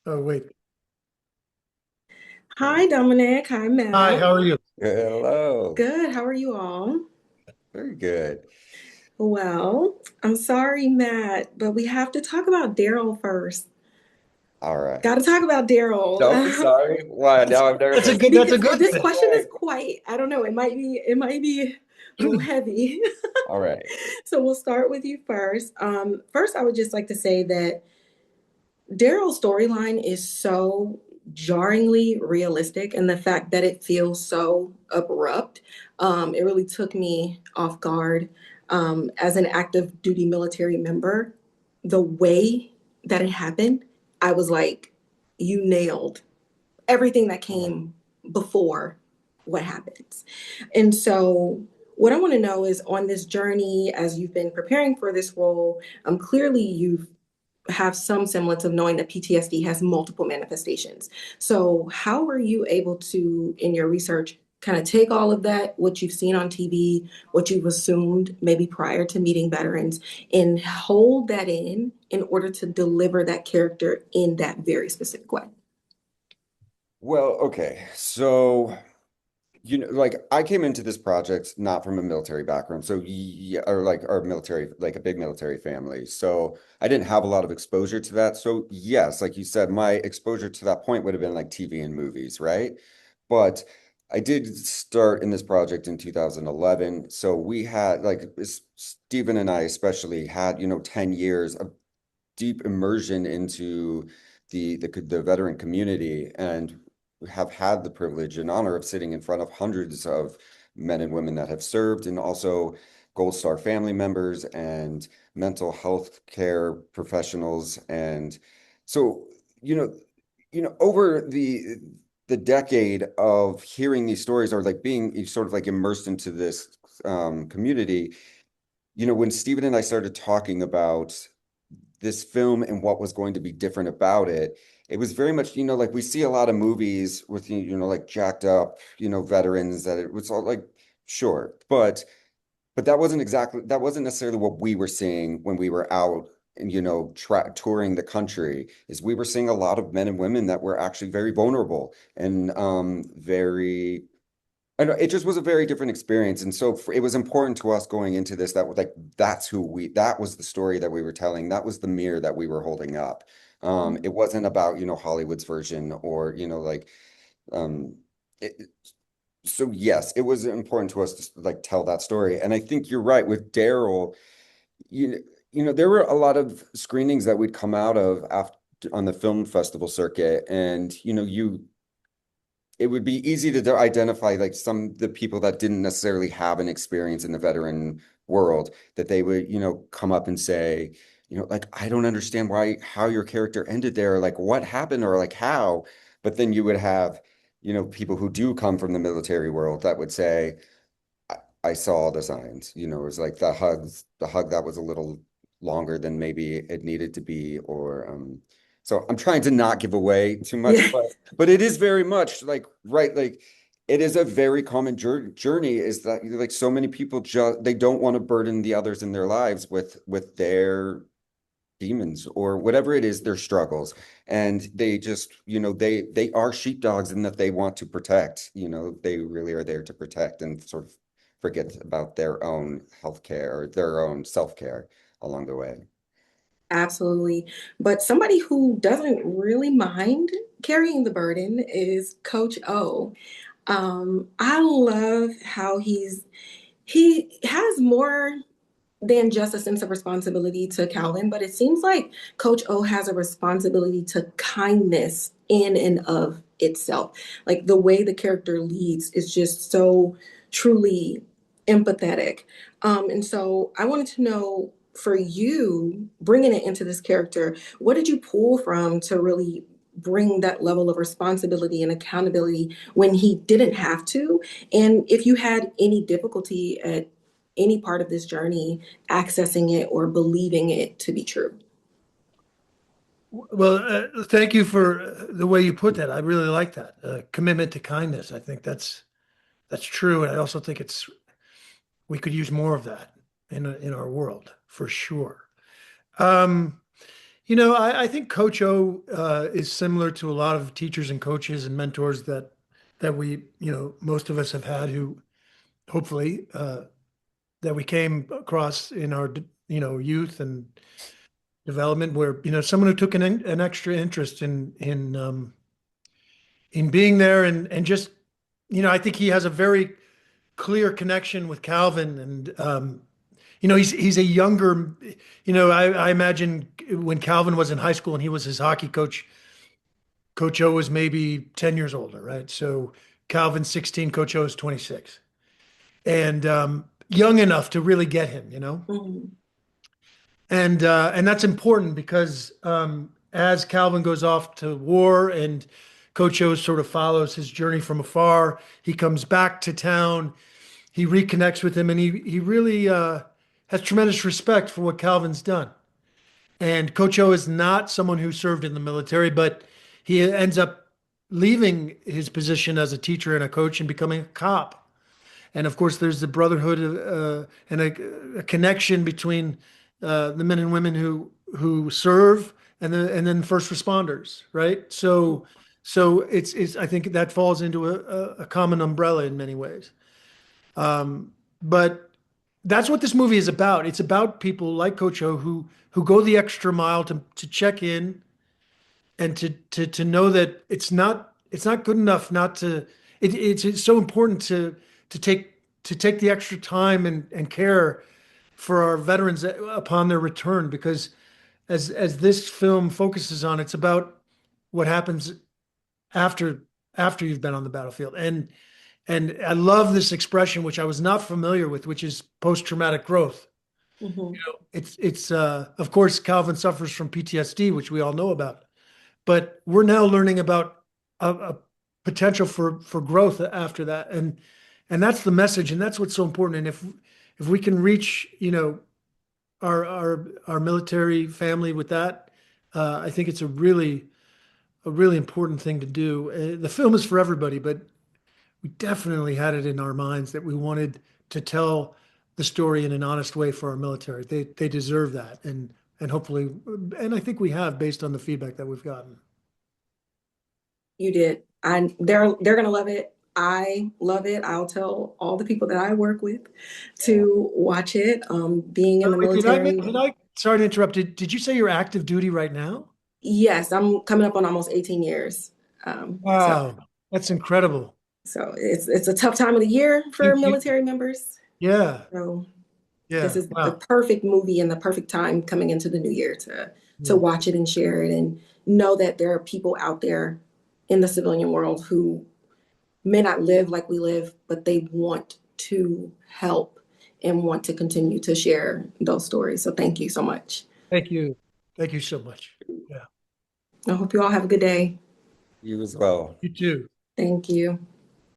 Oh, wait. Hi, Dominic. Hi, Hi, Matt. how are you? Hello. Good. How are you all? Very good. Well, I'm sorry, Matt, but we have to talk about Daryl first. All right. Got to talk about Don't be Daryl. sorry. Why? Now I'm nervous. That's a Because good this thing. question is Okay. quite, I don't know, it might be a little heavy. All right. So we'll start with you first. First, I would just like to say that Daryl's storyline is so jarringly realistic, and the fact that it feels so abrupt, it really took me off guard. As an active duty military member, the way that it happened, I was like, you nailed everything that came before what happens. And so, what I want to know is on this journey, as you've been preparing for this role, clearly you've have some semblance of knowing that PTSD has multiple manifestations. So, how were you able to, in your research, kind of take all of that, what you've seen on TV, what you've assumed maybe prior to meeting veterans, and hold that in order to deliver that character in that very specific way? Well, okay. So, like I came into this project not from a military background. So, yeah, or like our military, like a big military family. So, I didn't have a lot of exposure to that. So, yes, like you said, my exposure to that point would have been like TV and movies, right? But I did start in this project in 2011. So we had like Stephen and I especially had, 10 years of deep immersion into the veteran community and have had the privilege and honor of sitting in front of hundreds of men and women that have served and also Gold Star family members and mental health care professionals. And so, you know, over the decade of hearing these stories or like being sort of like immersed into this community, when Stephen and I started talking about this film and what was going to be different about it, it was very much, like we see a lot of movies with, like jacked up, veterans that it was all like, sure. But that wasn't necessarily what we were seeing when we were out and, touring the country, is we were seeing a lot of men and women that were actually very vulnerable and very I know it just was a very different experience, and so it was important to us going into this that like that was the story that we were telling. That was the mirror that we were holding up. It wasn't about Hollywood's version or like um, it, so yes, it was important to us to like tell that story. And I think you're right with Daryl. You there were a lot of screenings that we'd come out of after on the film festival circuit, and you it would be easy to identify like the people that didn't necessarily have an experience in the veteran world, that they would come up and say, like, I don't understand how your character ended there, like what happened or like how. But then you would have people who do come from the military world that would say, I saw all the signs. It was like the hug that was a little longer than maybe it needed to be, or so I'm trying to not give away too much, Yeah, but it is very much like right, like it is a very common journey, is that like so many people just they don't want to burden the others in their lives with their demons or whatever it is, their struggles. And they just, they are sheepdogs in that they want to protect, they really are there to protect and sort of forget about their own healthcare or their own self-care along the way. absolutely. But somebody who doesn't really mind carrying the burden is Coach O. I love how he has more than just a sense of responsibility to Calvin, but it seems like Coach O has a responsibility to kindness in and of itself. Like the way the character leads is just so truly empathetic. And so I wanted to know, for you bringing it into this character, what did you pull from to really bring that level of responsibility and accountability when he didn't have to? And if you had any difficulty at any part of this journey accessing it or believing it to be true. Well, thank you for the way you put that. I really like that. Commitment to kindness. I think that's true, and I also think it's we could use more of that in our world for sure. Um, I think Coach O is similar to a lot of teachers and coaches and mentors that we, most of us have had who hopefully that we came across in our, youth and development where, someone who took an extra interest in being there and just, I think he has a very clear connection with Calvin and, he's a younger, I imagine when Calvin was in high school and he was his hockey coach, Coach O was maybe 10 years older, right? So Calvin's 16, Coach O is 26. And young enough to really get him. Mhm. And that's important because as Calvin goes off to war and Coach O sort of follows his journey from afar, he comes back to town, he reconnects with him, and he really has tremendous respect for what Calvin's done. And Coach O is not someone who served in the military, but he ends up leaving his position as a teacher and a coach and becoming a cop. And of course, there's the brotherhood and a connection between the men and women who serve and then first responders, right? So it's I think that falls into a common umbrella in many ways. But that's what this movie is about. It's about people like Coach O who go the extra mile to check in and to know that it's not good enough not to it's so important to take the extra time and care for our veterans upon their return because as this film focuses on, it's about what happens after after you've been on the battlefield. And I love this expression, which I was not familiar with, which is post-traumatic growth. Mhm. It's of course Calvin suffers from PTSD, which we all know about, but we're now learning about a potential for growth after that, and that's the message, and that's what's so important. And if we can reach, our military family with that, I think it's a really important thing to do. The film is for everybody, but we definitely had it in our minds that we wanted to tell the story in an honest way for our military. They deserve that, and hopefully, and I think we have based on the feedback that we've gotten. You did. They're gonna love it. I love it. I'll tell all the people that I work with to watch it. Being in the Wait, military, sorry to interrupt. Did you say you're active duty right now? yes, I'm coming up on almost 18 years. So Wow, that's incredible. it's a tough time of the year for You, military members. yeah, So this yeah, is the wow. perfect movie and the perfect time coming into the new year to Yeah. watch it and share it and know that there are people out there in the civilian world who may not live like we live, but they want to help and want to continue to share those stories. So thank you so much. Thank you. Thank you so much. Yeah, I hope you all have a good day. You as well. you too. Thank you.